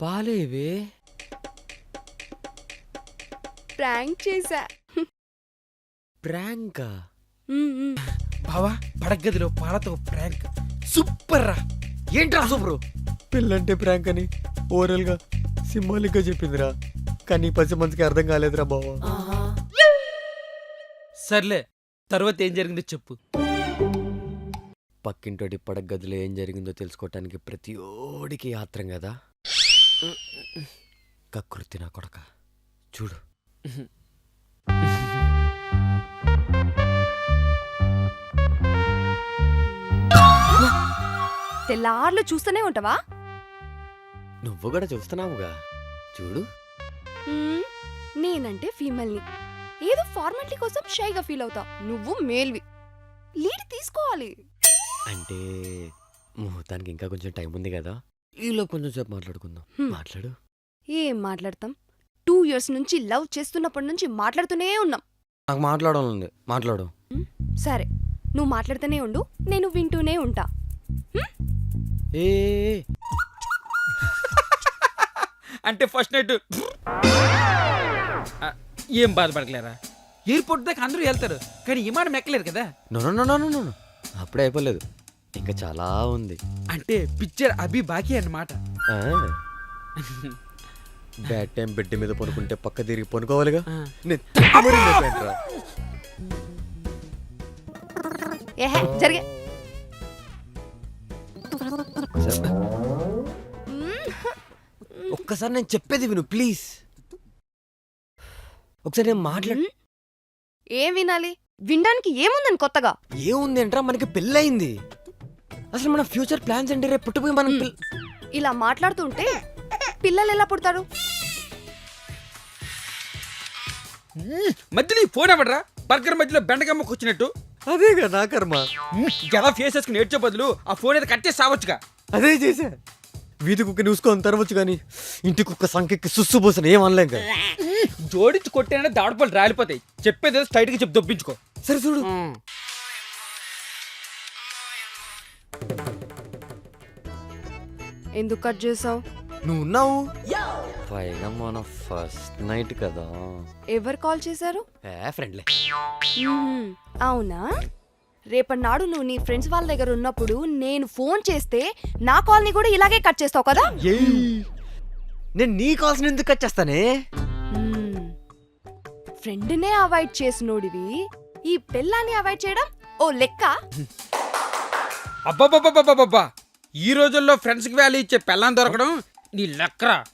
పాలేవే prank చేశా. ప్రాంకా? బావా పడగదిలో పాలతో ప్రాంక్ సూపర్ రా. ఏంట్రా సూపరు? పెళ్ళంటే ప్రాంక్ అని ఓరల్ గా సింబాలిక్ గా చెప్పిందిరా, కానీ పసి మనసుకి అర్థం కాలేదురా బావా. సర్లే, తర్వాత ఏం జరిగిందో చెప్పు. పక్కింటోటి పడక గదిలో ఏం జరిగిందో తెలుసుకోవటానికి ప్రతి ఓడికి ఆత్రం కదా. కకృతి నా కొడక చూడు. తెల్లార్లు చూస్తూనే ఉంటావా? నువ్వు కూడా చూస్తున్నావుగా, చూడు. నేనంటే ఫీమేల్ని, ఏదో ఫార్మాలిటీ కోసం షైగా ఫీల్ అవుతా. నువ్వు మేల్వి, లీడ్ తీసుకోవాలి. అంటే ముహూర్తానికి ఇంకా కొంచెం టైం ఉంది కదా, ఈలో కొంచెం సేపు మాట్లాడుకుందాం. మాట్లాడు. ఏం మాట్లాడతాం? 2 years నుంచి లవ్ చేస్తున్నప్పటి నుంచి మాట్లాడుతూనే ఉన్నాం. నాకు మాట్లాడాలంది, మాట్లాడు. సరే, నువ్వు మాట్లాడుతూనే ఉండు, నేను వింటూనే ఉంటా. ఏ అంటే ఫస్ట్ నైట్ ఏం బాధపడలేరా? ఎయిర్పోర్ట్ దాకా అందరూ వెళ్తారు, కానీ విమానం ఎక్కలేరు కదా. No no no no no no, అప్పుడే అయిపోలేదు, ఇంకా చాలా ఉంది. అంటే పిక్చర్ అభి బాకీ అన్నమాట. బ్యాడ్ టైం బెడ్ మీద పనుకుంటే పక్క తిరిగి పనుకోవాలిగా. ఏహే జరిగే. ఒక్కసారి నేను చెప్పేది విను ప్లీజ్. ఒకసారి నేను మాట్లాడు. ఏం వినాలి? వినడానికి ఏముందని కొత్తగా? ఏముంది అంటారా, మనకి పెళ్ళయింది. అసలు మన ఫ్యూచర్ ప్లాన్స్ అంటే రేపు పుట్టుపోయి మనం ఇలా మాట్లాడుతుంటే పిల్లలు ఎలా పుడతారు? మధ్యలో ఈ ఫోన్ ఎవడరా? బర్గర్ మధ్యలో బెండగమ్మకు వచ్చినట్టు. అదేగా నా కర్మ. ఎలా ఫేస్ వేసుకుని ఏడ్చే బదులు ఆ ఫోన్ అయితే కట్ చేసి సావచ్చుగా. అదే చేసా. వీధి కుక్క చూసుకొని తరవచ్చు కానీ ఇంటి కుక్క సంఖ్యకి సుస్సు పోసిన ఏం అనలేం కదా. జోడించి కొట్టేనే దావడపళ్ళు రాలిపోతాయి. చెప్పేది స్ట్రైట్ గా చెప్పి దొబ్బించుకో. సరే చూడు. ఎందుకు కట్ చేసావు? నువ్వు ఉన్నావు పైగా మన ఫస్ట్ నైట్ కదా. ఎవరు కాల్ చేశారు? ఫ్రెండ్లే. అవునా? రేపన్నాడు నువ్వు నీ ఫ్రెండ్స్ వాళ్ళ దగ్గర ఉన్నప్పుడు నేను ఫోన్ చేస్తే నా కాల్ని కూడా ఇలాగే కట్ చేస్తావు కదా. నేను నీ కాల్స్ ఎందుకు కట్ చేస్తానే? ఫ్రెండ్నే అవాయిడ్ చేసినోడివి ఈ పెళ్ళాన్ని అవాయిడ్ చేయడం ఓ లెక్క? అబ్బాబ్బాబ్బాబ్బా, ఈ రోజుల్లో ఫ్రెండ్స్ కి వాల్యూ ఇచ్చే పెళ్ళాన్ని దొరకడం నీ లెక్కరా.